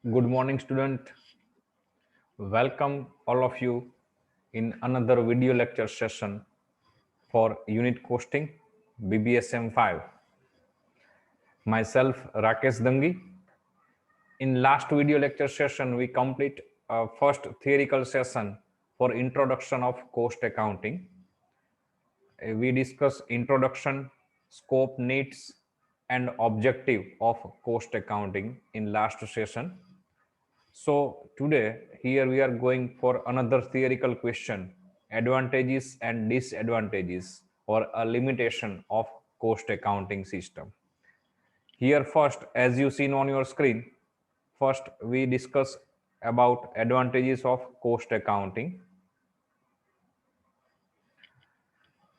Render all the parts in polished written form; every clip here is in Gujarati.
Good morning, student. Welcome all of you in another video lecture session for unit costing BBSM 5. Myself Rakesh Dangi. In last video lecture session, we complete first theoretical session for introduction of cost accounting. We discuss introduction, scope, needs, and objective of cost accounting in last session. So today here we are going for another theoretical question, advantages and disadvantages or a limitation of cost accounting system. Here first, as you seen on your screen, first we discuss about advantages of cost accounting.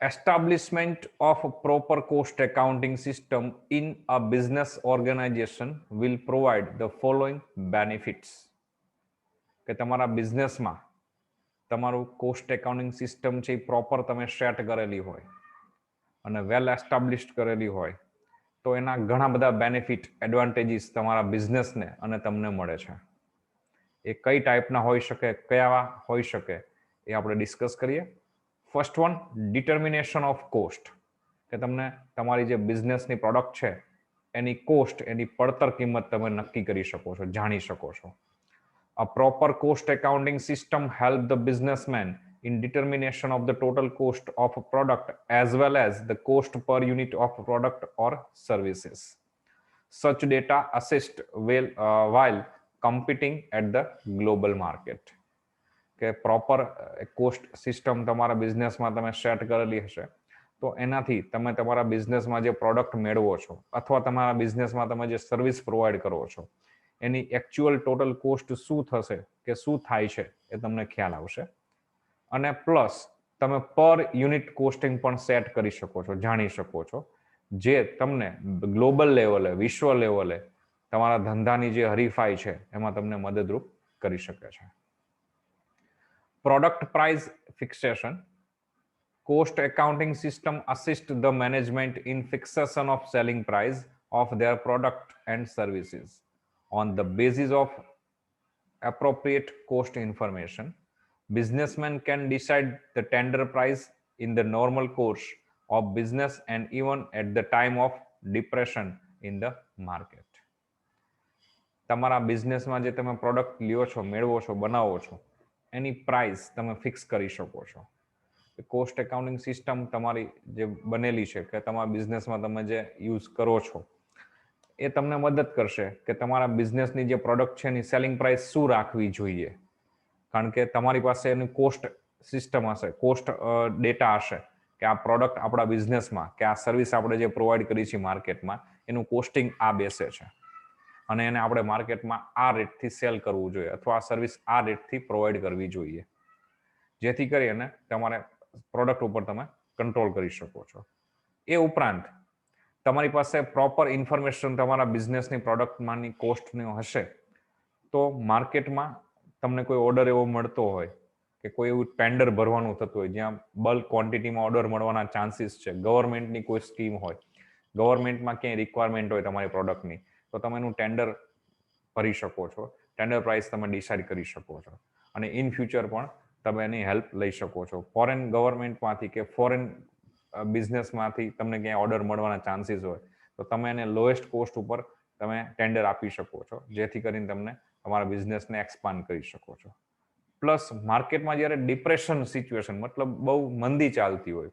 Establishment of a proper cost accounting system in a business organization will provide the following benefits. કે તમારા બિઝનેસમાં તમારું કોસ્ટ એકાઉન્ટિંગ સિસ્ટમ છે એ પ્રોપર તમે સેટ કરેલી હોય અને વેલ એસ્ટાબ્લિશ્ડ કરેલી હોય તો એના ઘણા બધા બેનિફિટ એડવાન્ટેજીસ તમારા બિઝનેસને અને તમને મળે છે. એ કઈ ટાઈપના હોઈ શકે, કયા હોઈ શકે એ આપણે ડિસ્કસ કરીએ. First one, determination of cost, કે તમને તમારી જે બિઝનેસની પ્રોડક્ટ છે એની કોસ્ટ, એની પડતર કિંમત તમે નક્કી કરી શકો છો, જાણી શકો છો. A proper cost accounting system helps the businessman in determination of the total cost of a product as well as the cost per unit of product or services. Such data assist while competing at the global market. કે પ્રોપર કોસ્ટ સિસ્ટમ તમારા બિઝનેસમાં તમે સેટ કરેલી હશે તો એનાથી તમે તમારા બિઝનેસમાં જે પ્રોડક્ટ મેળવો છો અથવા તમારા બિઝનેસમાં તમે જે સર્વિસ પ્રોવાઈડ કરો છો એની એક્ચ્યુઅલ ટોટલ કોસ્ટ શું થશે કે શું થાય છે એ તમને ખ્યાલ આવશે. અને પ્લસ તમે પર યુનિટ કોસ્ટિંગ પણ સેટ કરી શકો છો, જાણી શકો છો, જે તમને ગ્લોબલ લેવલે, વિશ્વ લેવલે તમારા ધંધાની જે હરીફાઈ છે એમાં તમને મદદરૂપ કરી શકે છે. Product price fixation. Cost accounting system assist the management in fixation of selling price of their product and services. On the basis of appropriate cost information, businessmen can decide the tender price in the normal course of business and even at the time of depression in the market. તમારા બિઝનેસમાં જે તમે પ્રોડક્ટ લ્યો છો, મેળવો છો, બનાવો છો એની પ્રાઇસ તમે ફિક્સ કરી શકો છો. કોસ્ટ એકાઉન્ટિંગ સિસ્ટમ તમારી જે બનેલી છે કે તમારા બિઝનેસમાં તમે જે યુઝ કરો છો એ તમને મદદ કરશે કે તમારા બિઝનેસની જે પ્રોડક્ટ છે એની સેલિંગ પ્રાઇસ શું રાખવી જોઈએ. કારણ કે તમારી પાસે એની કોસ્ટ સિસ્ટમ હશે, કોસ્ટ ડેટા હશે કે આ પ્રોડક્ટ આપણા બિઝનેસમાં કે આ સર્વિસ આપણે જે પ્રોવાઈડ કરી છે માર્કેટમાં એનું કોસ્ટિંગ આ બેસે છે અને એને આપણે માર્કેટમાં આ રેટથી સેલ કરવું જોઈએ અથવા આ સર્વિસ આ રેટથી પ્રોવાઈડ કરવી જોઈએ, જેથી કરીને તમારે પ્રોડક્ટ ઉપર તમે કંટ્રોલ કરી શકો છો. એ ઉપરાંત તમારી પાસે પ્રોપર ઇન્ફોર્મેશન તમારા બિઝનેસની પ્રોડક્ટમાંની કોસ્ટની હશે તો માર્કેટમાં તમને કોઈ ઓર્ડર એવો મળતો હોય કે કોઈ એવું ટેન્ડર ભરવાનું થતું હોય જ્યાં બલ્ક ક્વોન્ટિટીમાં ઓર્ડર મળવાના ચાન્સીસ છે, ગવર્મેન્ટની કોઈ સ્કીમ હોય, ગવર્મેન્ટમાં ક્યાંય રિક્વાયરમેન્ટ હોય તમારી પ્રોડક્ટની તો તમે એનું ટેન્ડર ભરી શકો છો, ટેન્ડર પ્રાઇસ તમે ડિસાઇડ કરી શકો છો અને ઇન ફ્યુચર પણ તમે એની હેલ્પ લઈ શકો છો. ફોરેન ગવર્મેન્ટમાંથી કે ફોરેન બિઝનેસમાંથી તમને ક્યાંય ઓર્ડર મળવાના ચાન્સીસ હોય તો તમે એને લોએસ્ટ કોસ્ટ ઉપર તમે ટેન્ડર આપી શકો છો, જેથી કરીને તમને તમારા બિઝનેસને એક્સપાન્ડ કરી શકો છો. પ્લસ માર્કેટમાં જ્યારે ડિપ્રેશન સિચ્યુએશન મતલબ બહુ મંદી ચાલતી હોય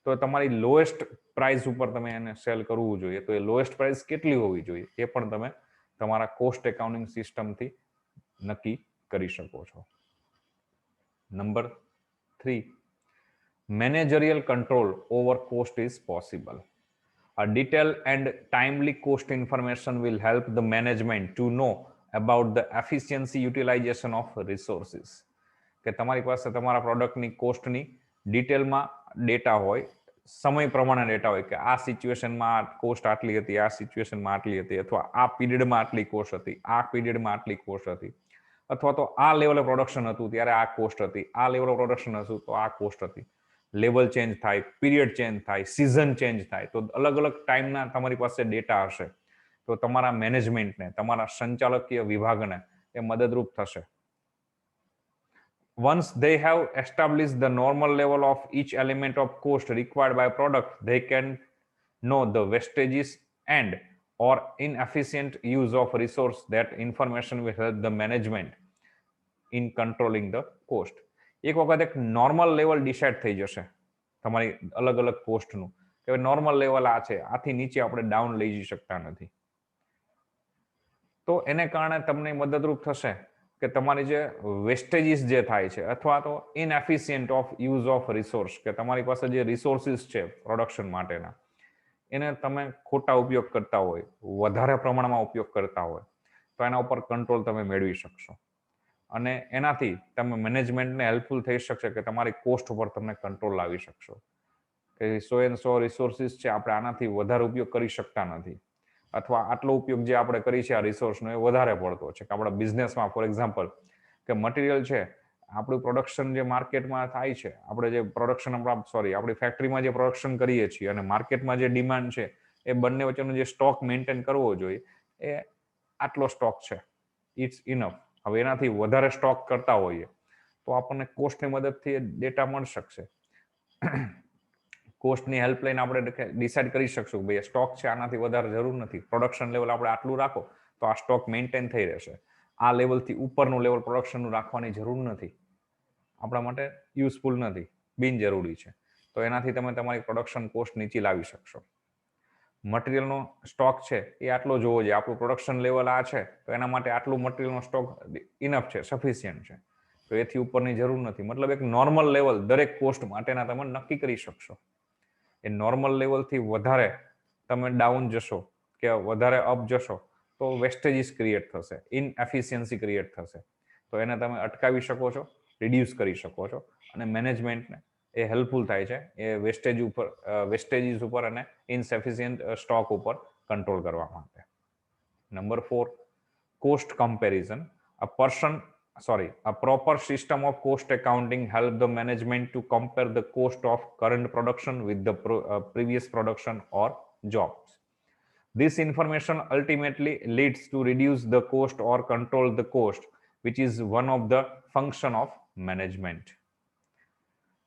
તો તમારી લોએસ્ટ પ્રાઇસ ઉપર તમે એને સેલ કરવું જોઈએ તો એ લોએસ્ટ પ્રાઇસ કેટલી હોવી જોઈએ એ પણ તમે તમારા કોસ્ટ એકાઉન્ટિંગ સિસ્ટમથી નક્કી કરી શકો છો. Number 3, managerial control over cost is possible. A detailed and timely cost information will help the management to know about the efficiency utilization of resources. કે તમારી પાસે તમારા પ્રોડક્ટની કોસ્ટની ડિટેલમાં ડેટા હોય, સમય પ્રમાણે ડેટા હોય કે આ સિચ્યુએશનમાં આ કોસ્ટ આટલી હતી, આ સિચ્યુએશનમાં આટલી હતી, અથવા આ પીરિયડમાં આટલી કોસ્ટ હતી, આ પીરિયડમાં આટલી કોસ્ટ હતી, અથવા તો આ લેવલે પ્રોડક્શન હતું ત્યારે આ કોસ્ટ હતી, આ લેવલે પ્રોડક્શન હતું તો આ કોસ્ટ હતી. લેવલ ચેન્જ થાય, પીરિયડ ચેન્જ થાય, સિઝન ચેન્જ થાય તો અલગ અલગ ટાઈમના તમારી પાસે ડેટા હશે તો તમારા મેનેજમેન્ટને, તમારા સંચાલકીય વિભાગને એ મદદરૂપ થશે. Once they have established the normal level of each element of cost required by product, they can know the wastages and or inefficient use of resource. That information will help the management in controlling the cost. એક વખત એક નોર્મલ લેવલ ડિસાઇડ થઈ જશે તમારી અલગ અલગ કોસ્ટનું, કે નોર્મલ લેવલ આ છે, આથી નીચે આપણે ડાઉન લઈ જઈ શકતા નથી, તો એને કારણે તમને મદદરૂપ થશે કે તમારી જે વેસ્ટેજીસ જે થાય છે અથવા તો inefficient of use of resource, કે તમારી પાસે જે રિસોર્સિસ છે પ્રોડક્શન માટેના એને તમે ખોટા ઉપયોગ કરતા હોય, વધારે પ્રમાણમાં ઉપયોગ કરતા હોય, તો એના ઉપર કંટ્રોલ તમે મેળવી શકશો અને એનાથી તમે મેનેજમેન્ટને હેલ્પફુલ થઈ શકશે કે તમારી કોસ્ટ ઉપર તમે કંટ્રોલ લાવી શકશો કે 100 રિસોર્સિસ છે, આપણે આનાથી વધારે ઉપયોગ કરી શકતા નથી, અથવા આટલો ઉપયોગ જે આપણે કરી છે આ રિસોર્સનો એ વધારે પડતો છે. કે આપણા બિઝનેસમાં ફોર એક્ઝામ્પલ કે મટીરિયલ છે, આપણું પ્રોડક્શન જે માર્કેટમાં થાય છે, આપણે જે પ્રોડક્શન આપણી ફેક્ટરીમાં જે પ્રોડક્શન કરીએ છીએ અને માર્કેટમાં જે ડિમાન્ડ છે, એ બંને વચ્ચેનો જે સ્ટોક મેન્ટેન કરવો જોઈએ એ આટલો સ્ટોક છે, ઇટ્સ ઇનફ. હવે એનાથી વધારે સ્ટોક કરતા હોઈએ તો આપણને કોસ્ટની મદદથી ડેટા મળી શકશે. કોસ્ટની હેલ્પ લઈને આપણે ડિસાઇડ કરી શકશું કે ભાઈ સ્ટોક છે, આનાથી વધારે જરૂર નથી, પ્રોડક્શન લેવલ આપણે આટલું રાખો તો આ સ્ટોક મેન્ટેન થઈ રહેશે, આ લેવલથી ઉપરનું લેવલ પ્રોડક્શનનું રાખવાની જરૂર નથી, આપણા માટે યુઝફુલ નથી, બિનજરૂરી છે. તો એનાથી તમે તમારી પ્રોડક્શન કોસ્ટ નીચી લાવી શકશો. મટીરિયલનો સ્ટોક છે એ આટલો જોવો જોઈએ, આપણું પ્રોડક્શન લેવલ આ છે તો એના માટે આટલું મટીરિયલનો સ્ટોક ઇનફ છે, સફિશિયન્ટ છે, તો એથી ઉપરની જરૂર નથી. મતલબ એક નોર્મલ લેવલ દરેક કોસ્ટ માટેના તમે નક્કી કરી શકશો. એ નોર્મલ લેવલથી વધારે તમે ડાઉન જશો કે વધારે અપ જશો તો વેસ્ટેજીસ ક્રિએટ થશે, ઇનએફિશિયન્સી ક્રિએટ થશે, તો એને તમે અટકાવી શકો છો, રિડ્યુસ કરી શકો છો અને મેનેજમેન્ટને એ હેલ્પફુલ થાય છે એ વેસ્ટેજીસ ઉપર અને ઇનસફિશિયન્ટ સ્ટોક ઉપર કંટ્રોલ કરવા માટે. Number 4, cost comparison. A proper system of cost accounting help the management to compare the cost of current production with the previous production or jobs. This information ultimately leads to reduce the cost or control the cost, which is one of the function of management.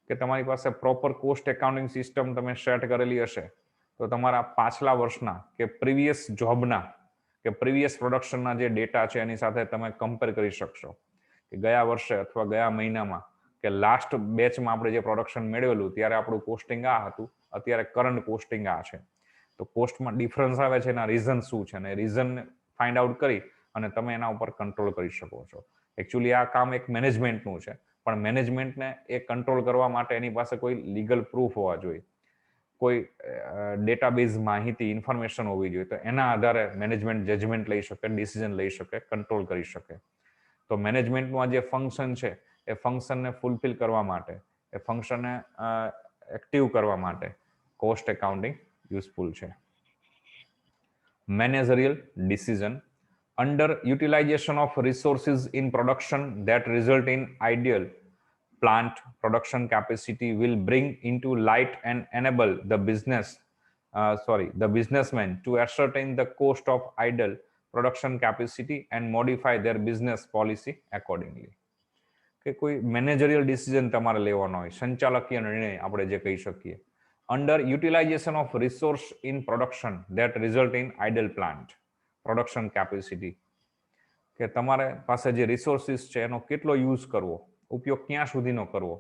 કે તમારી પાસે પ્રોપર કોસ્ટ એકાઉન્ટિંગ સિસ્ટમ તમે સેટ કરેલી હશે તો તમારા પાછલા વર્ષના કે પ્રીવિયસ જોબના કે પ્રીવિયસ પ્રોડક્શનના જે ડેટા છે એની સાથે તમે કમ્પેર કરી શકશો કે ગયા વર્ષે અથવા ગયા મહિનામાં કે લાસ્ટ બેચમાં આપણે જે પ્રોડક્શન મેળવેલું ત્યારે આપણું કોસ્ટિંગ આ હતું, અત્યારે કરંટ કોસ્ટિંગ આ છે, તો કોસ્ટમાં ડિફરન્સ આવે છે, એના રીઝન શું છે, અને રીઝન ફાઇન્ડ આઉટ કરી અને તમે એના ઉપર કંટ્રોલ કરી શકો છો. એકચ્યુઅલી આ કામ એક મેનેજમેન્ટનું છે, પણ મેનેજમેન્ટને એ કંટ્રોલ કરવા માટે એની પાસે કોઈ લીગલ પ્રૂફ હોવા જોઈએ, કોઈ ડેટાબેઝ માહિતી ઇન્ફોર્મેશન હોવી જોઈએ, તો એના આધારે મેનેજમેન્ટ જજમેન્ટ લઈ શકે, ડિસિઝન લઈ શકે, કંટ્રોલ કરી શકે. તો મેનેજમેન્ટનું આ જે ફંક્શન છે એ ફંક્શનને ફૂલફિલ કરવા માટે, એ ફંક્શનને એક્ટિવ કરવા માટે કોસ્ટ એકાઉન્ટિંગ યુઝફુલ છે. Managerial decision. Under utilization of resources in production that result in ideal plant production capacity will bring into light and enable the businessman to ascertain the cost of idle production capacity and modify their business policy accordingly. કે કોઈ મેનેજરિયલ ડિસિઝન તમારે લેવાનો હોય, સંચાલકીય નિર્ણય આપણે જે કહી શકીએ, under utilization of resource in production that result in idle plant production capacity, કે તમારે પાસે જે રિસોર્સિસ છે એનો કેટલો યુઝ કરવો, ઉપયોગ ક્યાં સુધીનો કરવો,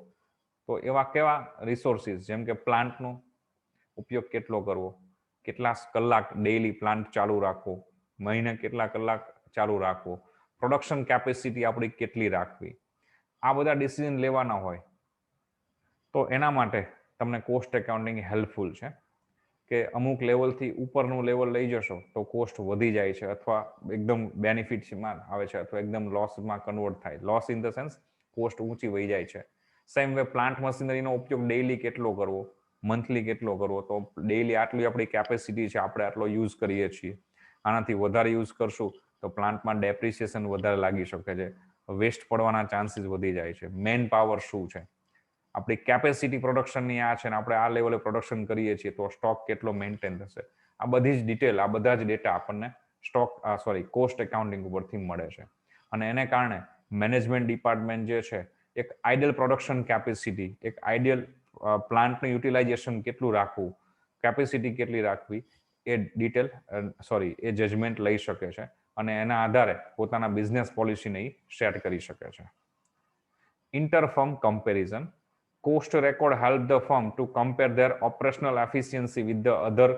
તો એવા કેવા રિસોર્સિસ જેમ કે પ્લાન્ટનો ઉપયોગ કેટલો કરવો, કેટલા કલાક ડેઇલી પ્લાન્ટ ચાલુ રાખવો, મહિને કેટલા કલાક ચાલુ રાખવો, પ્રોડક્શન કેપેસિટી આપણી કેટલી રાખવી, આ બધા ડિસિઝન લેવાના હોય તો એના માટે તમને કોસ્ટ એકાઉન્ટિંગ હેલ્પફુલ છે. કે અમુક લેવલથી ઉપરનું લેવલ લઈ જશો તો કોસ્ટ વધી જાય છે અથવા એકદમ બેનિફિટ્સમાં આવે છે અથવા એકદમ લોસમાં કન્વર્ટ થાય, loss in the sense cost ઊંચી વહી જાય છે. સેમ વે પ્લાન્ટ મશીનરીનો ઉપયોગ ડેઇલી કેટલો કરવો, મંથલી કેટલો કરવો, તો ડેઇલી આટલી આપણી કેપેસિટી છે, આપણે આટલો યુઝ કરીએ છીએ, આનાથી વધારે યુઝ કરશું તો પ્લાન્ટમાં ડેપ્રિસિએશન વધારે લાગી શકે છે, વેસ્ટ પડવાના ચાન્સીસ વધી જાય છે. મેન પાવર શું છે, આપણી કેપેસિટી પ્રોડક્શનની આ છે ને આપણે આ લેવલે પ્રોડક્શન કરીએ છીએ તો સ્ટોક કેટલો મેન્ટેન થશે, આ બધી જ ડિટેલ, આ બધા જ ડેટા આપણને કોસ્ટ એકાઉન્ટિંગ ઉપરથી મળે છે. અને એને કારણે મેનેજમેન્ટ ડિપાર્ટમેન્ટ જે છે એક આઈડિયલ પ્રોડક્શન કેપેસિટી, એક આઈડિયલ પ્લાન્ટનું યુટિલાઇઝેશન કેટલું રાખવું, કેપેસિટી કેટલી રાખવી એ એ જજમેન્ટ લઈ શકે છે અને એના આધારે પોતાના બિઝનેસ પોલિસીને સેટ કરી શકે છે. Inter-firm comparison. Cost record help the firm to compare their operational efficiency with the other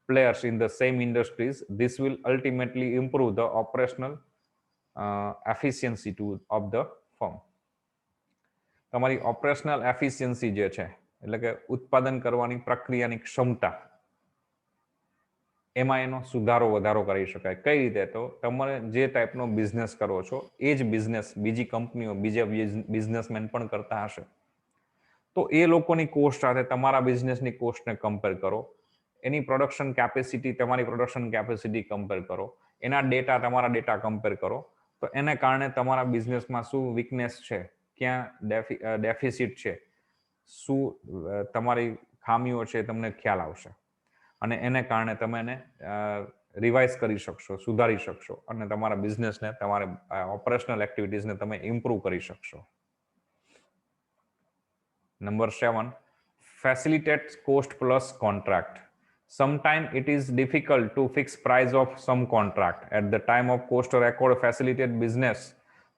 players in the same industries. This will ultimately improve the operational efficiency of the firm. તમારી ઓપરેશનલ એફિશિયન્સી જે છે એટલે કે ઉત્પાદન કરવાની પ્રક્રિયાની ક્ષમતા, એમાં એનો સુધારો વધારો કરી શકાય. કઈ રીતે? તો તમારે જે ટાઈપનો બિઝનેસ કરો છો એ જ બિઝનેસ બીજી કંપનીઓ, બીજા બિઝનેસમેન પણ કરતા હશે, તો એ લોકોની કોસ્ટ સાથે તમારા બિઝનેસની કોસ્ટને કમ્પેર કરો, એની પ્રોડક્શન કેપેસિટી તમારી પ્રોડક્શન કેપેસિટી કમ્પેર કરો, એના ડેટા તમારા ડેટા કમ્પેર કરો, તો એને કારણે તમારા બિઝનેસમાં શું વીકનેસ છે, ક્યાં ડેફિસિટ છે, શું તમારી ખામીઓ છે, તમને ખ્યાલ આવશે અને એને કારણે તમે એને રિવાઇઝ કરી શકશો, સુધારી શકશો અને તમારા બિઝનેસને, તમારા ઓપરેશનલ એક્ટિવિટીઝને તમે ઇમ્પ્રૂવ કરી શકશો. Number 7, facilitates cost plus contract. Sometimes it is difficult to fix price of some contract. At the time of cost record, facilitate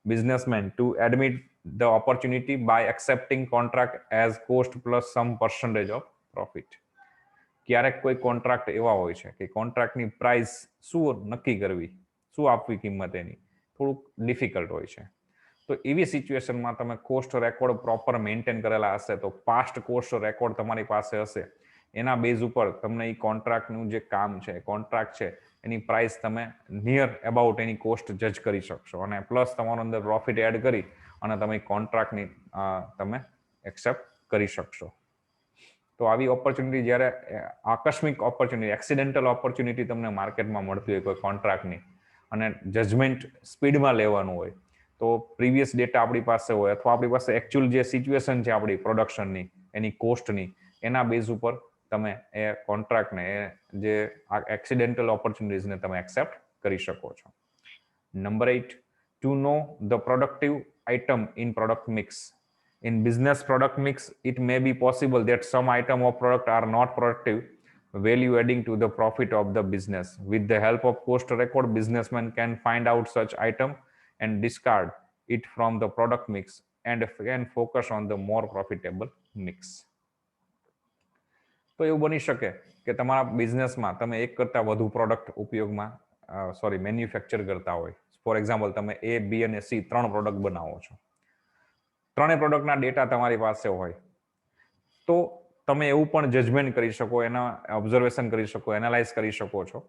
businessmen to admit the opportunity by accepting contract as cost plus some percentage of profit. ક્યારેક કોઈ કોન્ટ્રાક્ટ એવા હોય છે કે કોન્ટ્રાક્ટની પ્રાઇસ શું નક્કી કરવી, શું આપવી કિંમત, એની થોડુંક ડિફિકલ્ટ હોય છે. તો એવી સિચ્યુએશનમાં તમે કોસ્ટ રેકોર્ડ પ્રોપર મેન્ટેન કરેલા હશે, તો પાસ્ટ કોસ્ટ રેકોર્ડ તમારી પાસે હશે, એના બેઝ ઉપર તમને એ કોન્ટ્રાક્ટનું જે કામ છે, કોન્ટ્રાક્ટ છે, એની પ્રાઇસ તમે નિયર અબાઉટ એની કોસ્ટ જજ કરી શકશો અને પ્લસ તમારો અંદર પ્રોફિટ એડ કરી અને તમે કોન્ટ્રાક્ટની તમે એક્સેપ્ટ કરી શકશો. તો આવી ઓપોર્ચ્યુનિટી, જ્યારે આકસ્મિક ઓપોર્ચ્યુનિટી, એક્સિડેન્ટલ ઓપોર્ચ્યુનિટી તમને માર્કેટમાં મળતી હોય કોઈ કોન્ટ્રાક્ટની અને જજમેન્ટ સ્પીડમાં લેવાનું હોય, તો પ્રીવિયસ ડેટા આપણી પાસે હોય અથવા આપણી પાસે એકચ્યુઅલ જે સિચ્યુએશન છે આપણી પ્રોડક્શનની, એની કોસ્ટની, એના બેઝ ઉપર તમે એ કોન્ટ્રાક્ટને, જે એક્સિડેન્ટલ ઓપોર્ચ્યુનિટીઝને તમે એક્સેપ્ટ કરી શકો છો. Number 8, to know the productive item in product mix. In business product mix, it may be possible that some item of product are not productive, value adding to the profit of the business. With the help of cost record, businessmen can find out such item and discard it from the product mix and can focus on the more profitable mix. તો એવું બની શકે કે તમારા બિઝનેસમાં તમે એક કરતાં વધુ પ્રોડક્ટ ઉપયોગમાં મેન્યુફેક્ચર કરતા હોય. ફોર એક્ઝામ્પલ, તમે A, B અને C 3 પ્રોડક્ટ બનાવો છો. ત્રણેય પ્રોડક્ટના ડેટા તમારી પાસે હોય, તો તમે એવું પણ જજમેન્ટ કરી શકો, એના ઓબ્ઝર્વેશન કરી શકો, એનાલાઇઝ કરી શકો છો,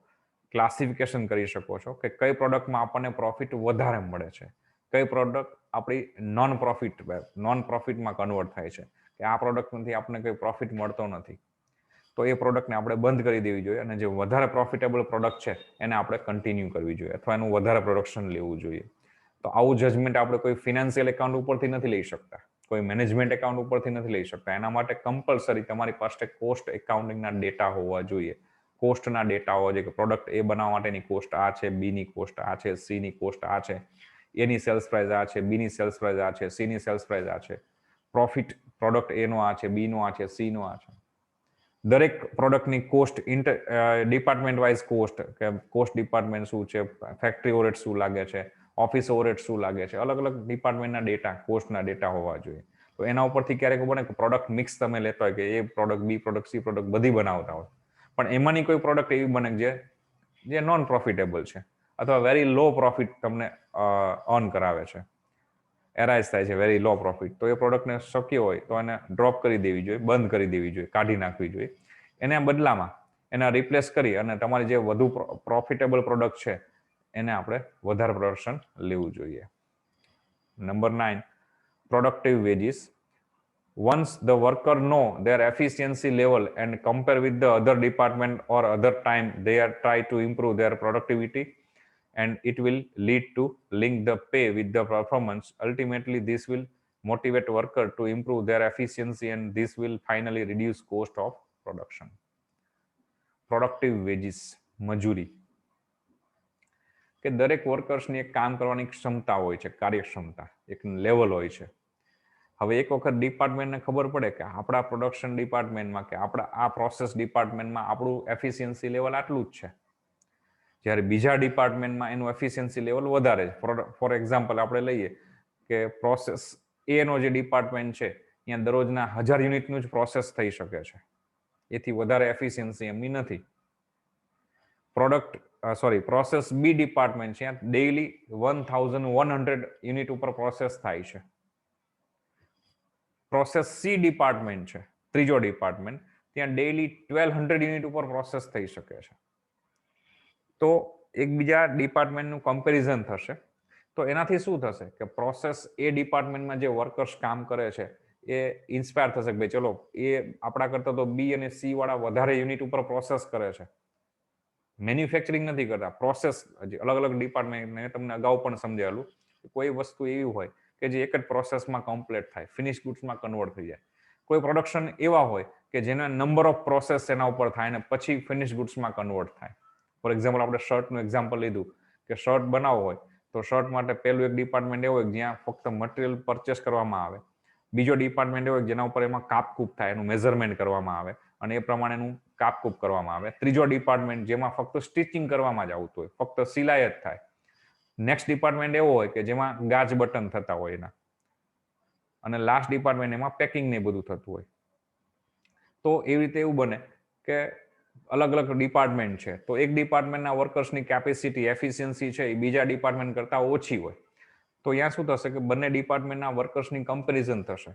ક્લાસિફિકેશન કરી શકો છો કે કઈ પ્રોડક્ટમાં આપણને પ્રોફિટ વધારે મળે છે, કઈ પ્રોડક્ટ આપણી નોન પ્રોફિટમાં કન્વર્ટ થાય છે, કે આ પ્રોડક્ટમાંથી આપણને કોઈ પ્રોફિટ મળતો નથી, તો એ પ્રોડક્ટને આપણે બંધ કરી દેવી જોઈએ અને જે વધારે પ્રોફિટેબલ પ્રોડક્ટ છે એને આપણે કન્ટિન્યુ કરવી જોઈએ અથવા એનું વધારે પ્રોડક્શન લેવું જોઈએ. તો આવું જજમેન્ટ આપણે કોઈ ફિનાન્શિયલ એકાઉન્ટ ઉપરથી નથી લઈ શકતા, કોઈ મેનેજમેન્ટ એકાઉન્ટ ઉપરથી નથી લઈ શકતા. એના માટે કમ્પલસરી તમારી પાસે કોસ્ટ એકાઉન્ટિંગના ડેટા હોવા જોઈએ. કોસ્ટના ડેટા હોવા જોઈએ કે પ્રોડક્ટ એ બનાવવા માટેની કોસ્ટ આ છે, બીની કોસ્ટ આ છે, સીની કોસ્ટ આ છે, એની સેલ્સ પ્રાઇસ આ છે, બીની સેલ્સ પ્રાઇસ આ છે, સીની સેલ્સ પ્રાઇસ આ છે, પ્રોફિટ પ્રોડક્ટ એનો આ છે, બીનો આ છે, સીનો આ છે. દરેક પ્રોડક્ટની કોસ્ટ ડિપાર્ટમેન્ટ વાઇઝ કોસ્ટ, કે કોસ્ટ ડિપાર્ટમેન્ટ શું છે, ફેક્ટરી ઓવરહેડ શું લાગે છે, ઓફિસ ઓવરહેડ શું લાગે છે, અલગ અલગ ડિપાર્ટમેન્ટના ડેટા, કોસ્ટના ડેટા હોવા જોઈએ. તો એના ઉપરથી ક્યારેક બને કે પ્રોડક્ટ મિક્સ તમે લેતા હોય કે એ પ્રોડક્ટ, બી પ્રોડક્ટ, સી પ્રોડક્ટ બધી બનાવતા હોય, પણ એમાંની કોઈ પ્રોડક્ટ એવી બને જે નોન પ્રોફિટેબલ છે અથવા વેરી લો પ્રોફિટ તમને અર્ન કરાવે છે, એરાઇઝ થાય છે વેરી લો પ્રોફિટ, તો એ પ્રોડક્ટને શક્ય હોય તો એને ડ્રોપ કરી દેવી જોઈએ, બંધ કરી દેવી જોઈએ, કાઢી નાખવી જોઈએ. એના બદલામાં એના રિપ્લેસ કરી અને તમારી જે વધુ પ્રોફિટેબલ પ્રોડક્ટ છે એને આપણે વધારે પ્રોડક્શન લેવું જોઈએ. Number 9, productive veggies. Once the worker know their efficiency level and compare with the other department or other time, they are try to improve their productivity, and it will lead to link the pay with the performance. Ultimately, this will motivate worker to improve their efficiency, and this will finally reduce cost of production. Productive wages, મજૂરી. કે દરેક વર્કર્સની એક કામ કરવાની ક્ષમતા હોય છે, કાર્યક્ષમતા એક લેવલ હોય છે. હવે એક વખત ડિપાર્ટમેન્ટને ખબર પડે કે આપણા પ્રોડક્શન ડિપાર્ટમેન્ટમાં કે આપણા આ પ્રોસેસ ડિપાર્ટમેન્ટમાં આપણું એફિશિયન્સી લેવલ આટલું જ છે, જ્યારે બીજા ડિપાર્ટમેન્ટમાં એનું એફિશિયન્સી લેવલ વધારે છે. ફોર એક્ઝામ્પલ આપણે લઈએ કે પ્રોસેસ એનો જે ડિપાર્ટમેન્ટ છે ત્યાં દરરોજના 1000 યુનિટનું જ પ્રોસેસ થઈ શકે છે, એથી વધારે એફિશિયન્સી એમની નથી. પ્રોસેસ બી ડિપાર્ટમેન્ટ છે, ત્યાં ડેઈલી 1100 યુનિટ ઉપર પ્રોસેસ થાય છે. પ્રોસેસ સી ડિપાર્ટમેન્ટ છે, ત્રીજો ડિપાર્ટમેન્ટ, ત્યાં ડેઈલી 1200 યુનિટ ઉપર પ્રોસેસ થઈ શકે છે. તો એકબીજા ડિપાર્ટમેન્ટનું કમ્પેરિઝન થશે, તો એનાથી શું થશે કે પ્રોસેસ એ ડિપાર્ટમેન્ટમાં જે વર્કર્સ કામ કરે છે એ ઇન્સ્પાયર થશે કે ભાઈ ચલો એ આપણા કરતા તો બી અને સી વાળા વધારે યુનિટ ઉપર પ્રોસેસ કરે છે, મેન્યુફેક્ચરિંગ નથી કરતા, પ્રોસેસ. અલગ અલગ ડિપાર્ટમેન્ટ મેં તમને અગાઉ પણ સમજાવેલું કે કોઈ વસ્તુ એવી હોય કે જે એક જ પ્રોસેસમાં કમ્પ્લીટ થાય, ફિનિશ ગુડ્સમાં કન્વર્ટ થઈ જાય. કોઈ પ્રોડક્શન એવા હોય કે જેના નંબર ઓફ પ્રોસેસ એના ઉપર થાય અને પછી ફિનિશ ગુડ્સમાં કન્વર્ટ થાય. ફોર એક્ઝામ્પલ આપણે શર્ટનું એક્ઝામ્પલ લીધું કે શર્ટ બનાવવો હોય તો શર્ટ માટે પહેલું એક ડિપાર્ટમેન્ટ એવું હોય જ્યાં ફક્ત મટીરિયલ પરચેસ કરવામાં આવે, બીજો ડિપાર્ટમેન્ટ એવો જેના ઉપર એમાં કાપકૂપ થાય, એનું મેઝરમેન્ટ કરવામાં આવે અને એ પ્રમાણેનું કાપકૂપ કરવામાં આવે. ત્રીજો ડિપાર્ટમેન્ટ જેમાં ફક્ત સ્ટિચિંગ કરવામાં જ આવતું હોય, ફક્ત સિલાઈ જ થાય. નેક્સ્ટ ડિપાર્ટમેન્ટ એવો હોય કે જેમાં ગાજ બટન થતા હોય એના, અને લાસ્ટ ડિપાર્ટમેન્ટ એમાં પેકિંગ ને બધું થતું હોય. તો એવી રીતે એવું બને કે અલગ અલગ ડિપાર્ટમેન્ટ છે, તો એક ડિપાર્ટમેન્ટના વર્કર્સની કેપેસિટી એફિશિયન્સી છે એ બીજા ડિપાર્ટમેન્ટ કરતાં ઓછી હોય, તો અહીંયા શું થશે કે બંને ડિપાર્ટમેન્ટના વર્કર્સની કમ્પેરિઝન થશે.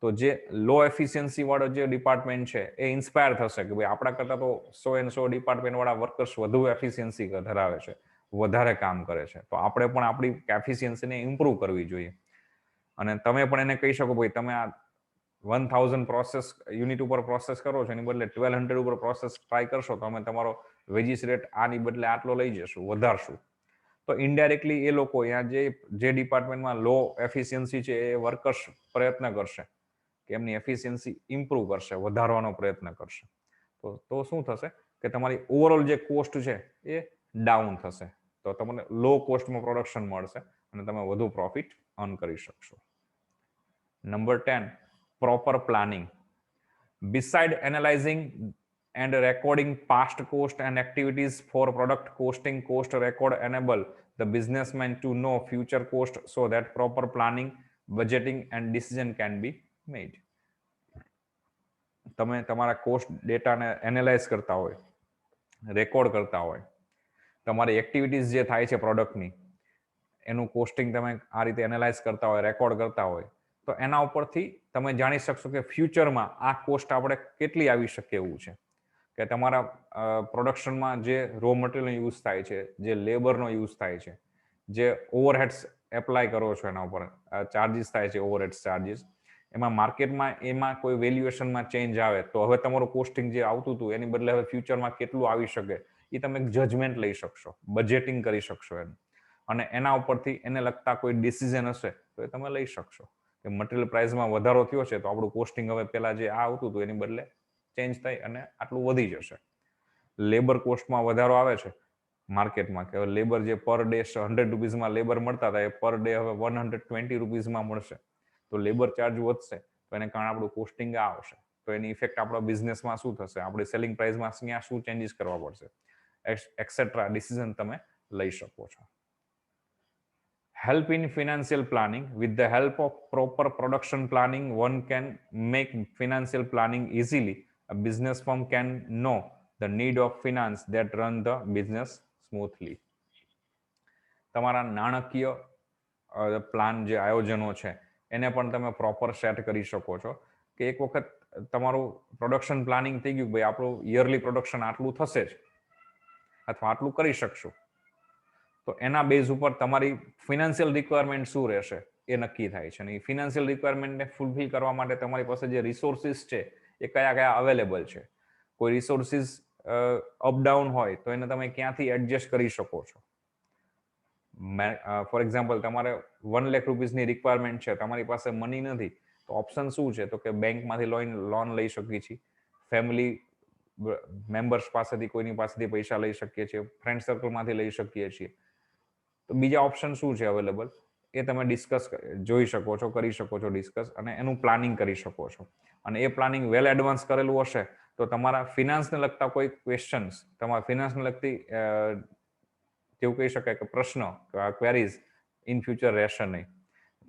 તો જે લો એફિશિયન્સી વાળો જે ડિપાર્ટમેન્ટ છે એ ઇન્સ્પાયર થશે કે ભાઈ આપણા કરતાં તો 100 ડિપાર્ટમેન્ટ વાળા વર્કર્સ વધુ એફિશિયન્સી ધરાવે છે, વધારે કામ કરે છે, તો આપણે પણ આપણી એફિશિયન્સીને ઇમ્પ્રૂવ કરવી જોઈએ. અને તમે પણ એને કહી શકો ભાઈ તમે આ 1000 પ્રોસેસ યુનિટ ઉપર પ્રોસેસ કરો છો એની બદલે 1200 ઉપર પ્રોસેસ ટ્રાય કરશો તો અમે તમારો વેજીસ રેટ આની બદલે આટલો લઈ જશું, વધારશું. તો ઇનડાયરેક્ટલી એ લોકો અહીંયા જે ડિપાર્ટમેન્ટમાં લો એફિશિયન્સી છે એ વર્કર્સ પ્રયત્ન કરશે કે એમની એફિશિયન્સી ઇમ્પ્રૂવ કરશે, વધારવાનો પ્રયત્ન કરશે. તો શું થશે કે તમારી ઓવરઓલ જે કોસ્ટ છે એ ડાઉન થશે, તો તમને લો કોસ્ટમાં પ્રોડક્શન મળશે અને તમે વધુ પ્રોફિટ અર્ન કરી શકશો. Number 10, proper planning. Beside analyzing and recording past cost and activities for product costing, cost record enable the businessman to know future cost so that proper planning, budgeting and decision can be made. તમે તમારા કોસ્ટ ડેટાને એનાલાઇઝ કરતા હોય, રેકોર્ડ કરતા હોય, તમારી એક્ટિવિટીઝ જે થાય છે પ્રોડક્ટની એનું કોસ્ટિંગ તમે આ રીતે એનાલાઇઝ કરતા હોય, રેકોર્ડ કરતા હોય, તો એના ઉપરથી તમે જાણી શકશો કે ફ્યુચરમાં આ કોસ્ટ આપણે કેટલી આવી શકે એવું છે. કે તમારા પ્રોડક્શનમાં જે રો મટીરિયલનો યુઝ થાય છે, જે લેબરનો યુઝ થાય છે, જે ઓવરહેડ્સ એપ્લાય કરો છો એના ઉપર ચાર્જીસ થાય છે, ઓવરહેડ્સ ચાર્જીસ, એમાં માર્કેટમાં એમાં કોઈ વેલ્યુએશનમાં ચેન્જ આવે તો હવે તમારું કોસ્ટિંગ જે આવતું હતું એની બદલે હવે ફ્યુચરમાં કેટલું આવી શકે એ તમે એક જજમેન્ટ લઈ શકશો, બજેટિંગ કરી શકશો એનું, અને એના ઉપરથી એને લગતા કોઈ ડિસિઝન હશે તો એ તમે લઈ શકશો કે મટીરિયલ પ્રાઇસમાં વધારો થયો છે તો આપણું કોસ્ટિંગ હવે પહેલા જે આ આવતું હતું એની બદલે ચેન્જ થઈ અને આટલું વધી જશે. લેબર કોસ્ટમાં વધારો આવે છે માર્કેટમાં કે લેબર જે પર ડે 100 રૂપીઝમાં લેબર મળતા હતા એ પર ડે હવે 120 રૂપીઝમાં મળશે, તો લેબર ચાર્જ વધશે તો એને કારણે આપણું કોસ્ટિંગ આવશે, તો એની ઇફેક્ટ આપણા બિઝનેસમાં શું થશે, આપણી સેલિંગ પ્રાઇસમાં ત્યાં શું ચેન્જીસ કરવા પડશે, એક્સેટ્રા ડિસિઝન તમે લઈ શકો છો. Help in financial planning. With the help of proper production planning, one can make financial planning easily. A business firm can know the need of finance that run the business smoothly. તમારા નાણાકીય પ્લાન જે આયોજનો છે એને પણ તમે પ્રોપર સેટ કરી શકો છો કે એક વખત તમારું પ્રોડક્શન પ્લાનિંગ થઈ ગયું ભાઈ આપણું યરલી પ્રોડક્શન આટલું થશે જ અથવા આટલું કરી શકશું, તો એના બેઝ ઉપર તમારી ફિનાન્શિયલ રિક્વાયરમેન્ટ શું રહેશે એ નક્કી થાય છે. અને એ ફિનાન્શિયલ રિક્વાયરમેન્ટને ફૂલફિલ કરવા માટે તમારી પાસે જે રિસોર્સિસ છે એ કયા કયા અવેલેબલ છે. કોઈ રિસોર્સિસ અપડાઉન હોય તો એને તમે ક્યાંથી એડજસ્ટ કરી શકો છો. ફોર એક્ઝામ્પલ તમારે 1 લાખ રૂપીસની રિક્વાયરમેન્ટ છે, તમારી પાસે મની નથી, તો ઓપ્શન શું છે, તો કે બેંકમાંથી લોન લઈ શકીએ છીએ, ફેમિલી મેમ્બર્સ પાસેથી કોઈની પાસેથી પૈસા લઈ શકીએ છીએ, ફ્રેન્ડ સર્કલમાંથી લઈ શકીએ છીએ, તો બીજા ઓપ્શન શું છે અવેલેબલ એ તમે ડિસ્કસ જોઈ શકો છો, કરી શકો છો ડિસ્કસ, અને એનું પ્લાનિંગ કરી શકો છો. અને એ પ્લાનિંગ વેલ એડવાન્સ કરેલું હશે તો તમારા ફિનાન્સને લગતા કોઈ ક્વેશ્ચન્સ, તમારા ફિનાન્સને લગતી જેવું કહી શકાય કે પ્રશ્ન, ક્વેરીઝ ઇન ફ્યુચર રહેશે નહીં.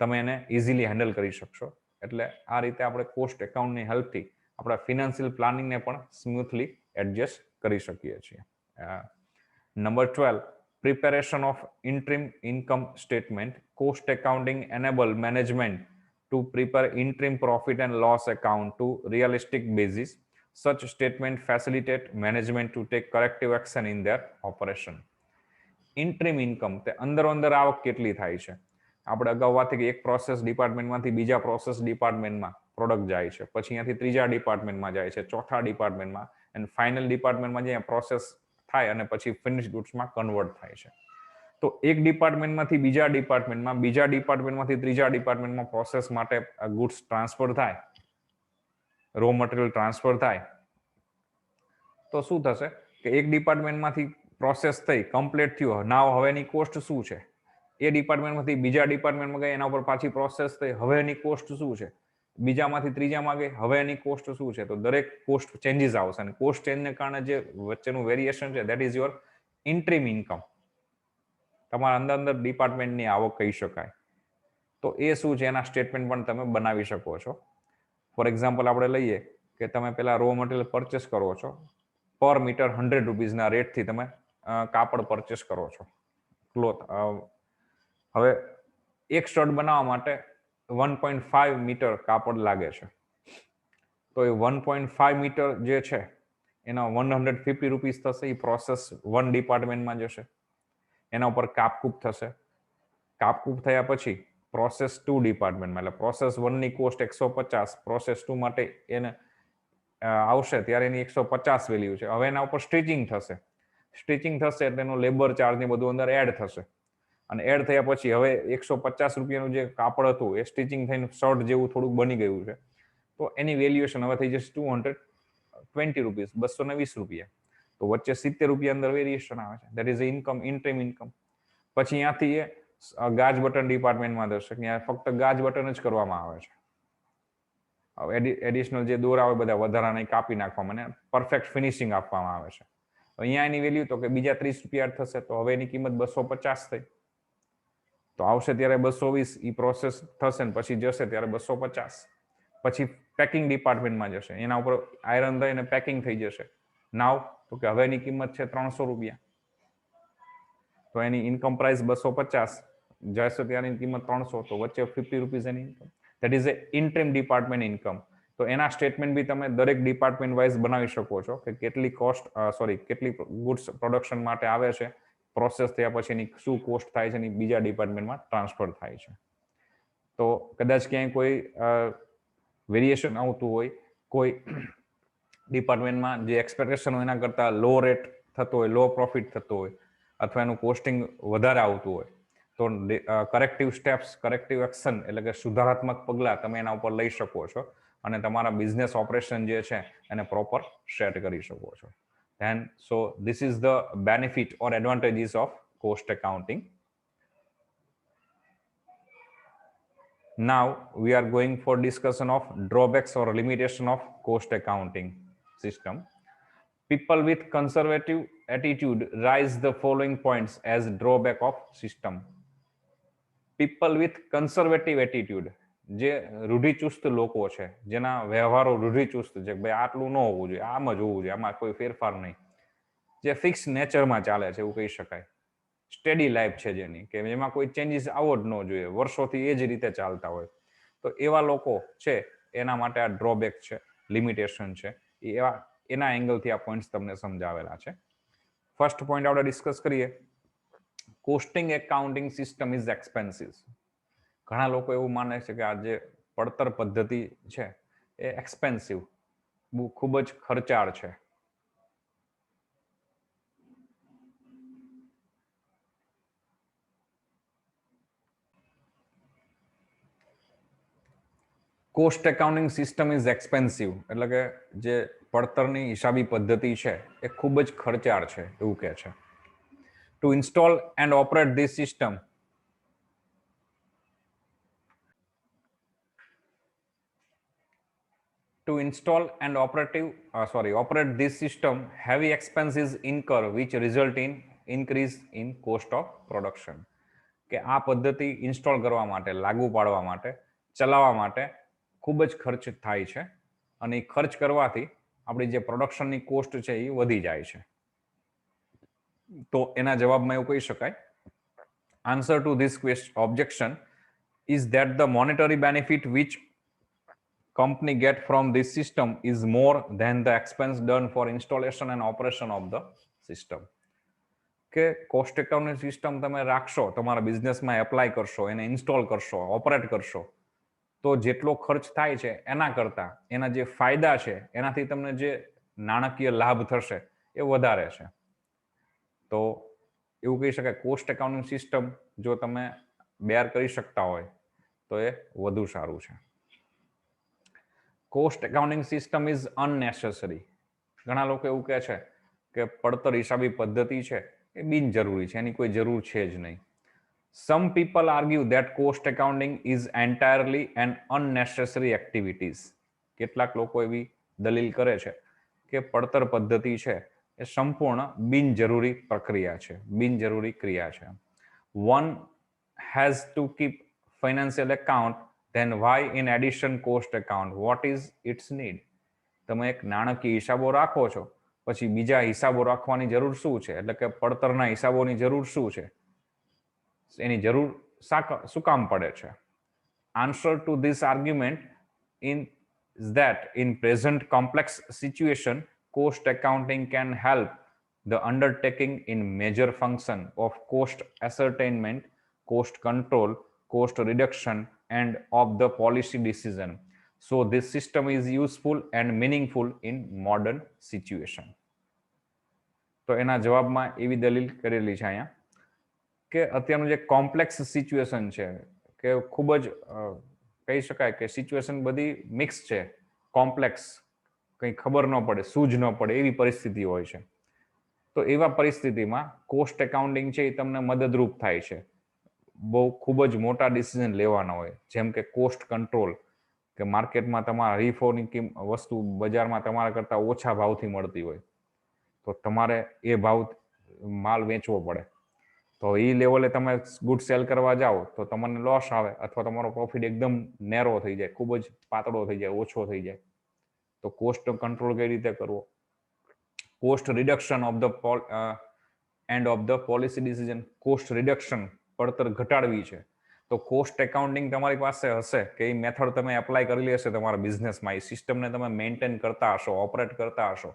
તમે એને ઇઝીલી હેન્ડલ કરી શકશો. એટલે આ રીતે આપણે કોસ્ટ એકાઉન્ટની હેલ્પથી આપણા ફિનાન્શિયલ પ્લાનિંગને પણ સ્મૂથલી એડજસ્ટ કરી શકીએ છીએ. Number 12, preparation of interim income statement. Cost accounting enable management to prepare interim profit and loss account to realistic basis. Such statement facilitate management to take corrective action in their operation. Interim income તે અંદર આવક કેટલી થાય છે. આપણે અગાઉ વાત થઈ કે એક પ્રોસેસ ડિપાર્ટમેન્ટમાંથી બીજા પ્રોસેસ ડિપાર્ટમેન્ટમાં પ્રોડક્ટ જાય છે, પછી અહીંયાથી ત્રીજા ડિપાર્ટમેન્ટમાં જાય છે, ચોથા ડિપાર્ટમેન્ટમાં, એન્ડ ફાઇનલ ડિપાર્ટમેન્ટમાં જ્યાં પ્રોસેસ થાય અને પછી ફિનિશ ગુડ્સમાં કન્વર્ટ થાય છે. તો એક ડિપાર્ટમેન્ટમાંથી બીજા ડિપાર્ટમેન્ટમાં, બીજા ડિપાર્ટમેન્ટમાંથી ત્રીજા ડિપાર્ટમેન્ટમાં પ્રોસેસ માટે ગુડ્સ ટ્રાન્સફર થાય, રો મટીરિયલ ટ્રાન્સફર થાય, તો શું થશે કે એક ડિપાર્ટમેન્ટમાંથી પ્રોસેસ થઈ, કમ્પ્લીટ થયું, નાવ હવેની કોસ્ટ શું છે. એ ડિપાર્ટમેન્ટમાંથી બીજા ડિપાર્ટમેન્ટમાં ગઈ, એના ઉપર પાછી પ્રોસેસ થઈ, હવે એની કોસ્ટ શું છે. બીજામાંથી ત્રીજામાં ગઈ, હવે એની કોસ્ટ શું છે. તો દરેક કોસ્ટ ચેન્જીસ આવશે, અને કોસ્ટ ચેન્જને કારણે જે વચ્ચેનું વેરિએશન છે that is your interim income. તમારા અંદર ડિપાર્ટમેન્ટની આવક કહી શકાય. તો એ શું છે એના સ્ટેટમેન્ટ પણ તમે બનાવી શકો છો. ફોર એક્ઝામ્પલ આપણે લઈએ કે તમે પેલા રો મટીરિયલ પરચેસ કરો છો, પર મીટર 100 રૂપીઝના રેટથી તમે કાપડ પરચેસ કરો છો, ક્લોથ. હવે એક શર્ટ બનાવવા માટે 1.5 મીટર કાપડ લાગે છે. તો એ 1.5 મીટર જે છે એના 150 રૂપીઝ થશે. એ પ્રોસેસ 1 ડિપાર્ટમેન્ટમાં જશે, એના ઉપર કાપકૂપ થશે. કાપકૂપ થયા પછી પ્રોસેસ 2 ડિપાર્ટમેન્ટમાં, એટલે પ્રોસેસ 1ની કોસ્ટ 150, પ્રોસેસ 2 માટે એને આવશે ત્યારે એની 150 વેલ્યુ છે. હવે એના ઉપર સ્ટિચિંગ થશે. સ્ટિચિંગ થશે એટલે એનો લેબર ચાર્જ ને બધું અંદર એડ થશે, અને એડ થયા પછી હવે 150 રૂપિયાનું જે કાપડ હતું એ સ્ટિચિંગ થઈને શર્ટ જેવું થોડુંક બની ગયું છે. તો એની વેલ્યુએશન હવે થઈ જશે 220 રૂપીઝ, 220 રૂપિયા. તો વચ્ચે 70 રૂપિયા અંદર વેરિએશન આવે છે. That is income, interim income. પછી ત્યાંથી એ ગાજ બટન ડિપાર્ટમેન્ટમાં જશે, ત્યાં ફક્ત ગાજ બટન જ કરવામાં આવે છે. એડિશનલ જે દોરા હોય બધા વધારાના કાપી નાખવામાં અને પરફેક્ટ ફિનિશિંગ આપવામાં આવે છે. અહીંયા એની વેલ્યુ તો કે બીજા 30 રૂપિયા થશે, તો હવે એની કિંમત 250 થઈ. તો આવશે ત્યારે 220, ઈ પ્રોસેસ થશે ને પછી જશે ત્યારે 250. પછી પેકિંગ ડિપાર્ટમેન્ટમાં જશે, એના ઉપર આયરન થઈને પેકિંગ થઈ જશે. નાવ તો કે હવે એની કિંમત છે 300 રૂપિયા. તો એની ઇન્કમ પ્રાઇસ 250, જશે ત્યારની કિંમત 300, તો વચ્ચે 50 rupees any income. That is A interim department income. તો એના સ્ટેટમેન્ટ બી તમે દરેક ડિપાર્ટમેન્ટ વાઇઝ બનાવી શકો છો કે કેટલી કોસ્ટ, કેટલી ગુડ્સ પ્રોડક્શન માટે આવે છે, પ્રોસેસ થયા પછી એની શું કોસ્ટ થાય છે, એની બીજા ડિપાર્ટમેન્ટમાં ટ્રાન્સફર થાય છે. તો કદાચ ક્યાંય કોઈ વેરિએશન આવતું હોય, કોઈ ડિપાર્ટમેન્ટમાં જે એક્સપેક્ટેશન હોય એના કરતાં લો રેટ થતો હોય, લો પ્રોફિટ થતો હોય, અથવા એનું કોસ્ટિંગ વધારે આવતું હોય, તો કરેક્ટિવ સ્ટેપ્સ, કરેક્ટિવ એક્શન એટલે કે સુધારાત્મક પગલાં તમે એના ઉપર લઈ શકો છો અને તમારા બિઝનેસ ઓપરેશન જે છે એને પ્રોપર સેટ કરી શકો છો. Then so this is the benefit or advantages of cost accounting. Now we are going for discussion of drawbacks or limitation of cost accounting system. People with conservative attitude raise the following points as drawback of system. People with conservative attitude, જે રૂઢિચુસ્ત લોકો છે, જેના વ્યવહારો રૂઢિચુસ્ત છે, ભાઈ આટલું ન હોવું જોઈએ, આમ જ હોવું જોઈએ, આમાં કોઈ ફેરફાર નહીં, જે ફિક્સ નેચરમાં ચાલે છે એવું કહી શકાય, સ્ટેડી લાઈફ છે જેની, કે જેમાં કોઈ ચેન્જીસ આવો જ ન જોઈએ, વર્ષોથી એ જ રીતે ચાલતા હોય, તો એવા લોકો છે એના માટે આ ડ્રોબેક છે, લિમિટેશન છે. એના એંગલથી આ પોઈન્ટ્સ તમને સમજાવેલા છે. ફર્સ્ટ પોઈન્ટ આપણે ડિસ્કસ કરીએ, costing accounting system is expensive. ઘણા લોકો એવું માને છે કે આ જે પડતર પદ્ધતિ છે એ એક્સપેન્સિવ, ખૂબ જ ખર્ચાળ છે. Cost accounting system is expensive એટલે કે જે પડતરની હિસાબી પદ્ધતિ છે એ ખૂબ જ ખર્ચાળ છે એવું કહે છે. To install and operate this system, to install and operate this system, heavy expenses incur which result in increase in cost of production. કે આ પદ્ધતિ ઇન્સ્ટોલ કરવા માટે, લાગુ પાડવા માટે, ચલાવવા માટે ખૂબ જ ખર્ચ થાય છે અને એ ખર્ચ કરવાથી આપણી જે પ્રોડક્શનની કોસ્ટ છે એ વધી જાય છે. તો એના જવાબમાં એવું કહી શકાય, answer to this objection is that the monetary benefit which company get from this system is more than the expense done for installation and operation of the system. કે કોસ્ટ એકાઉન્ટિંગ સિસ્ટમ તમે રાખશો, તમારા બિઝનેસમાં એપ્લાય કરશો, એને ઇન્સ્ટોલ કરશો, ઓપરેટ કરશો, તો જેટલો ખર્ચ થાય છે એના કરતા એના જે ફાયદા છે એનાથી તમને જે નાણાકીય લાભ થશે એ વધારે છે. તો એવું કહી શકાય કોસ્ટ એકાઉન્ટિંગ સિસ્ટમ જો તમે બેર કરી શકતા હોય તો એ વધુ સારું છે. Cost accounting system is અનનેસેસરી. ઘણા લોકો એવું કહે છે કે પડતર હિસાબી પદ્ધતિ છે એ બિનજરૂરી છે, એની કોઈ જરૂર છે જ નહીં. Some people argue that cost accounting is entirely an unnecessary activities. કેટલાક લોકો એવી દલીલ કરે છે કે પડતર પદ્ધતિ છે એ સંપૂર્ણ બિનજરૂરી પ્રક્રિયા છે, બિનજરૂરી ક્રિયા છે. One has to keep financial account, then why in addition cost account? What is its need? તમે એક નાણાકીય હિસાબો રાખો છો, પછી બીજા હિસાબો રાખવાની જરૂર શું છે? એટલે કે પડતરના હિસાબોની જરૂર શું છે? એની જરૂર શું કામ પડે છે? Answer to this argument is that in present complex situation, cost accounting can help the undertaking in major function of cost ascertainment, cost control, cost reduction, and of the policy decision. So this system is useful and meaningful in modern situation. તો એના જવાબમાં એવી દલીલ કરેલી છે અહીંયા કે અત્યારનું જે કોમ્પ્લેક્સ સિચ્યુએશન છે કે ખૂબ જ કહી શકાય કે સિચ્યુએશન બધી મિક્સ છે, કોમ્પ્લેક્સ, કંઈ ખબર ન પડે, સૂઝ ન પડે એવી પરિસ્થિતિ હોય છે. તો એવા પરિસ્થિતિમાં કોસ્ટ એકાઉન્ટિંગ છે એ તમને મદદરૂપ થાય છે. બહુ ખૂબ જ મોટા ડિસિઝન લેવાના હોય, જેમ કે કોસ્ટ કંટ્રોલ, કે માર્કેટમાં તમારા રીફોની વસ્તુ બજારમાં તમારા કરતાં ઓછા ભાવથી મળતી હોય તો તમારે એ ભાવ માલ વેચવો પડે. તો એ લેવલે તમે ગુડ સેલ કરવા જાઓ તો તમને લોસ આવે અથવા તમારો પ્રોફિટ એકદમ નેરો થઈ જાય, ખૂબ જ પાતળો થઈ જાય, ઓછો થઈ જાય. તો કોસ્ટ કંટ્રોલ કઈ રીતે કરવો? Cost reduction of the end of the policy decision, cost reduction, પડતર ઘટાડવી છે તો કોસ્ટ એકાઉન્ટિંગ તમારી પાસે હશે કે એ મેથડ તમે એપ્લાય કરેલી હશે તમારા બિઝનેસમાં, એ સિસ્ટમને તમે મેન્ટેન કરતા હશો, ઓપરેટ કરતા હશો,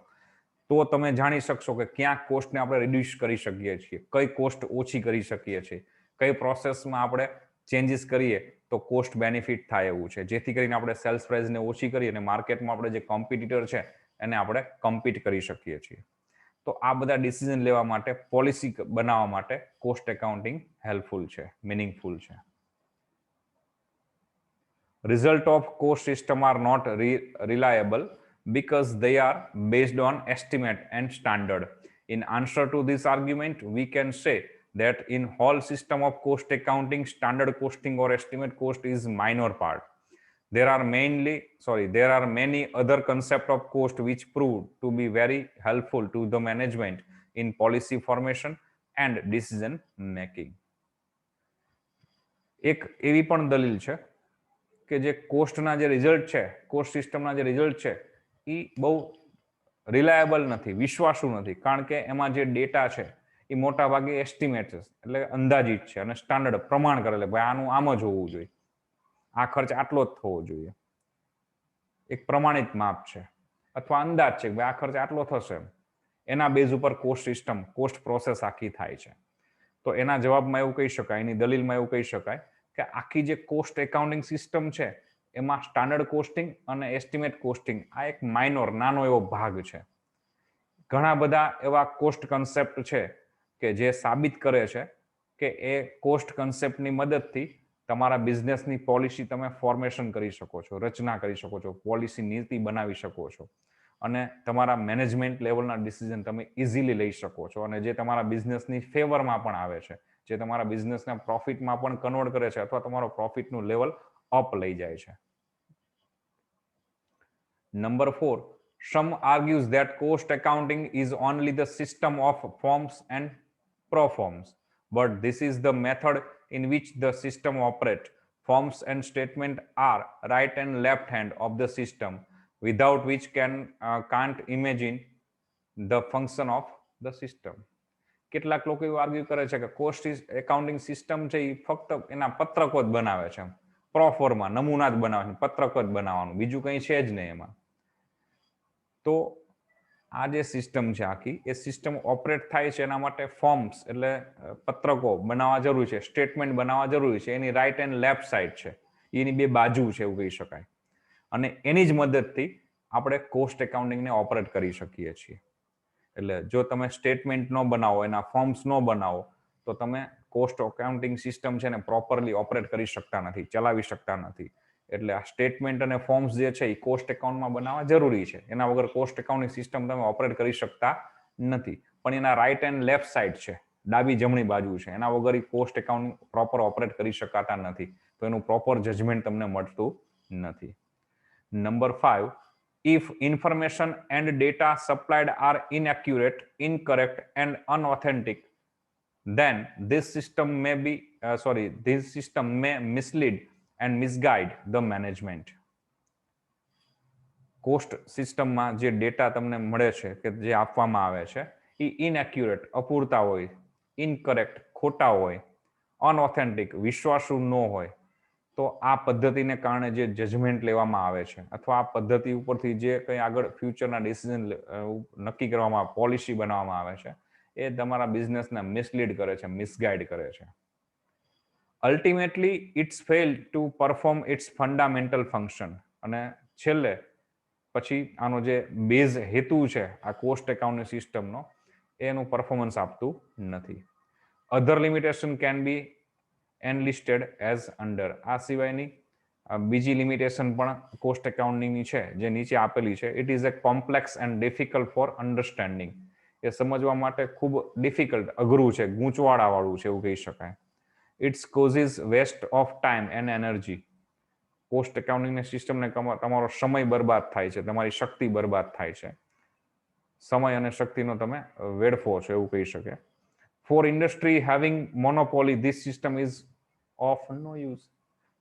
તો તમે જાણી શકશો કે ક્યાં કોસ્ટને આપણે રિડ્યુસ કરી શકીએ છીએ, કઈ કોસ્ટ ઓછી કરી શકીએ છીએ, કઈ પ્રોસેસમાં આપણે ચેન્જીસ કરીએ તો કોસ્ટ બેનિફિટ થાય એવું છે, જેથી કરીને આપણે સેલ્સ પ્રાઇસને ઓછી કરી અને માર્કેટમાં આપણે જે કોમ્પિટિટર છે એને આપણે કમ્પીટ કરી શકીએ છીએ. તો આ બધા ડિસિઝન લેવા માટે, પોલિસી બનાવવા માટે કોસ્ટ એકાઉન્ટિંગ હેલ્પફુલ છે, મિનિંગફુલ છે. Result of cost system are not reliable because they are based on estimate and standard. In answer to this argument, we can say that in whole system of cost accounting, standard costing or estimate cost is minor part. There are many other concepts of cost which prove to be very helpful to the management in policy formation and decision making. એક એવી પણ દલીલ છે કે જે કોસ્ટના જે રિઝલ્ટ છે, કોસ્ટ સિસ્ટમના જે રિઝલ્ટ છે એ બહુ રિલાયબલ નથી, વિશ્વાસુ નથી, કારણ કે એમાં જે ડેટા છે એ મોટા ભાગે એસ્ટિમેટ છે, એટલે અંદાજિત છે અને સ્ટાન્ડર્ડ પ્રમાણ કરેલ, ભાઈ આનું આમ જ હોવું જોઈએ, આ ખર્ચ આટલો જ થવો જોઈએ, એક પ્રમાણિત માપ છે અથવા અંદાજ છે કે ભાઈ આ ખર્ચ આટલો થશે, એના બેઝ ઉપર કોસ્ટ સિસ્ટમ, કોસ્ટ પ્રોસેસ આખી થાય છે. તો એના જવાબમાં એવું કહી શકાય, એની દલીલમાં એવું કહી શકાય કે આખી જે કોસ્ટ એકાઉન્ટિંગ સિસ્ટમ છે એમાં સ્ટાન્ડર્ડ કોસ્ટિંગ અને એસ્ટિમેટ કોસ્ટિંગ આ એક માઇનોર, નાનો એવો ભાગ છે. ઘણા બધા એવા કોસ્ટ કન્સેપ્ટ છે કે જે સાબિત કરે છે કે એ કોસ્ટ કન્સેપ્ટની મદદથી તમારા બિઝનેસની પોલિસી તમે ફોર્મેશન કરી શકો છો, રચના કરી શકો છો, પોલિસી નીતિ બનાવી શકો છો અને તમારા મેનેજમેન્ટ લેવલના ડિસિઝન તમે ઇઝીલી લઈ શકો છો અને જે તમારા બિઝનેસની ફેવરમાં પણ આવે છે, જે તમારા બિઝનેસના પ્રોફિટમાં પણ કન્વર્ટ કરે છે અથવા તમારો પ્રોફિટનું લેવલ અપ લઈ જાય છે. Number 4, some argues that cost accounting is only the system of forms and proforms, but this is the method in which the system operates. Forms and statement are right and left hand of the system, without which can't imagine the function of the system. કેટલાક લોકો એવું આર્ગ્યુ કરે છે કે કોસ્ટ એકાઉન્ટિંગ સિસ્ટમ છે એ ફક્ત એના પત્રકો જ બનાવે છે, પ્રોફોર્મા નમૂના જ બનાવે છે, પત્રકો જ બનાવવાનું, બીજું કંઈ છે જ નહીં એમાં. તો આ જે સિસ્ટમ છે આખી એ સિસ્ટમ ઓપરેટ થાય છે એના માટે ફોર્મ્સ એટલે પત્રકો બનાવવા જરૂરી છે, સ્ટેટમેન્ટ બનાવવા જરૂરી છે, એની રાઈટ એન્ડ લેફ્ટ સાઈડ છે, એની બે બાજુ છે એવું કહી શકાય, અને એની જ મદદથી આપણે કોસ્ટ એકાઉન્ટિંગને ઓપરેટ કરી શકીએ છીએ. એટલે જો તમે સ્ટેટમેન્ટ ન બનાવો, એના ફોર્મ્સ ન બનાવો, તો તમે કોસ્ટ એકાઉન્ટિંગ સિસ્ટમ છે ને પ્રોપરલી ઓપરેટ કરી શકતા નથી, ચલાવી શકતા નથી. એટલે આ સ્ટેટમેન્ટ અને ફોર્મ્સ જે છે એ કોસ્ટ એકાઉન્ટમાં બનાવવા જરૂરી છે. એના વગર કોસ્ટ એકાઉન્ટિંગ સિસ્ટમ તમે ઓપરેટ કરી શકતા નથી. પણ એના રાઈટ એન્ડ લેફ્ટ સાઈડ છે, ડાબી જમણી બાજુ છે, એના વગર એ કોસ્ટ એકાઉન્ટિંગ પ્રોપર ઓપરેટ કરી શકાતા નથી. તો એનું પ્રોપર જજમેન્ટ તમને મળતું નથી. Number 5, if information and data supplied are inaccurate, incorrect and unauthentic, then this system may mislead and misguide the management. Cost સિસ્ટમમાં જે ડેટા તમને મળે છે કે જે આપવામાં આવે છે એ ઇનએક્યુરેટ અપૂરતા હોય, ઇનકરેક્ટ ખોટા હોય, અનઓથેન્ટિક વિશ્વાસુ ન હોય, તો આ પદ્ધતિને કારણે જે જજમેન્ટ લેવામાં આવે છે અથવા આ પદ્ધતિ ઉપરથી જે કંઈ આગળ ફ્યુચરના ડિસિઝન નક્કી કરવામાં, પોલિસી બનાવવામાં આવે છે, એ તમારા બિઝનેસને મિસલીડ કરે છે, મિસગાઈડ કરે છે. Ultimately it's fail to perform its fundamental function. અને છેલ્લે પછી આનો જે બેઝ હેતુ છે આ કોસ્ટ એકાઉન્ટિંગ સિસ્ટમનો, એનું પરફોર્મન્સ આપતું નથી. Other limitation can be enlisted as under. આ સિવાયની બીજી લિમિટેશન પણ કોસ્ટ એકાઉન્ટિંગની છે જે નીચે આપેલી છે. It is a complex and difficult for understanding. એ સમજવા માટે ખૂબ ડિફિકલ્ટ, અઘરું છે, ગૂંચવાડાવાળું છે એવું કહી શકાય. It's causes waste of time and energy. Cost એકાઉન્ટિંગની સિસ્ટમને તમારો સમય બરબાદ થાય છે, તમારી શક્તિ બરબાદ થાય છે, સમય અને શક્તિનો તમે વેડફો છો એવું કહી શકે. For industry having monopoly this system is of no use.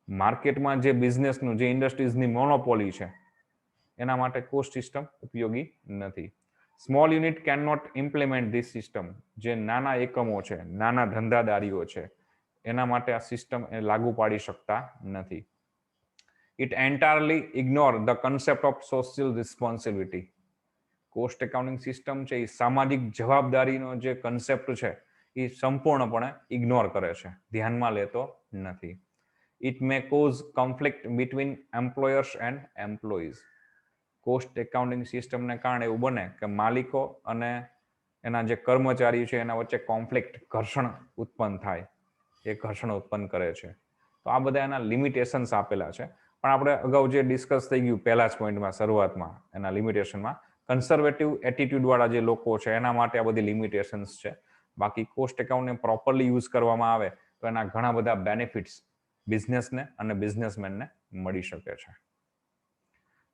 માર્કેટમાં જે બિઝનેસનું, જે ઇન્ડસ્ટ્રીઝની મોનોપોલી છે એના માટે કોસ્ટ સિસ્ટમ ઉપયોગી નથી. Small unit can not implement this system. જે નાના એકમો છે, નાના ધંધાદારીઓ છે, એના માટે આ સિસ્ટમ એ લાગુ પાડી શકતા નથી. It entirely ignore the concept of social responsibility. Cost accounting system છે એ સામાજિક જવાબદારીનો જે કન્સેપ્ટ છે એ સંપૂર્ણપણે ઇગ્નોર કરે છે, ધ્યાનમાં લેતો નથી. It may cause conflict between employers and employees. Cost accounting સિસ્ટમને કારણે એવું બને કે માલિકો અને એના જે કર્મચારી છે એના વચ્ચે કોન્ફ્લિક્ટ, ઘર્ષણ ઉત્પન્ન થાય, એ ઘર્ષણ ઉત્પન્ન કરે છે. તો આ બધા એના લિમિટેશન્સ આપેલા છે. પણ આપણે અગાઉ જે ડિસ્કસ થઈ ગયું પહેલા જ પોઈન્ટમાં, શરૂઆતમાં, એના લિમિટેશનમાં, કન્ઝર્વેટિવ એટીટ્યુડવાળા જે લોકો છે એના માટે આ બધી લિમિટેશન્સ છે. બાકી કોસ્ટ એકાઉન્ટને પ્રોપરલી યુઝ કરવામાં આવે તો એના ઘણા બધા બેનિફિટ્સ બિઝનેસને અને બિઝનેસમેનને મળી શકે છે.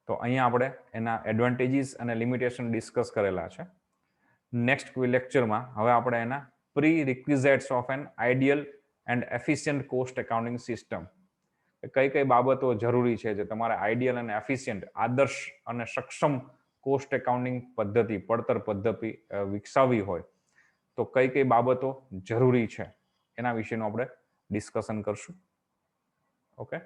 તો અહીંયા આપણે એના એડવાન્ટેજીસ અને લિમિટેશન ડિસ્કસ કરેલા છે. નેક્સ્ટ લેક્ચરમાં હવે આપણે એના prerequisites of an ideal and efficient cost accounting system, કઈ કઈ બાબતો જરૂરી છે જે તમારે આઈડિયલ અને એફિશિયન્ટ, આદર્શ અને સક્ષમ કોસ્ટ એકાઉન્ટિંગ પદ્ધતિ, પડતર પદ્ધતિ વિકસાવવી હોય તો કઈ કઈ બાબતો જરૂરી છે એના વિશેનું આપણે ડિસ્કશન કરશું. ઓકે.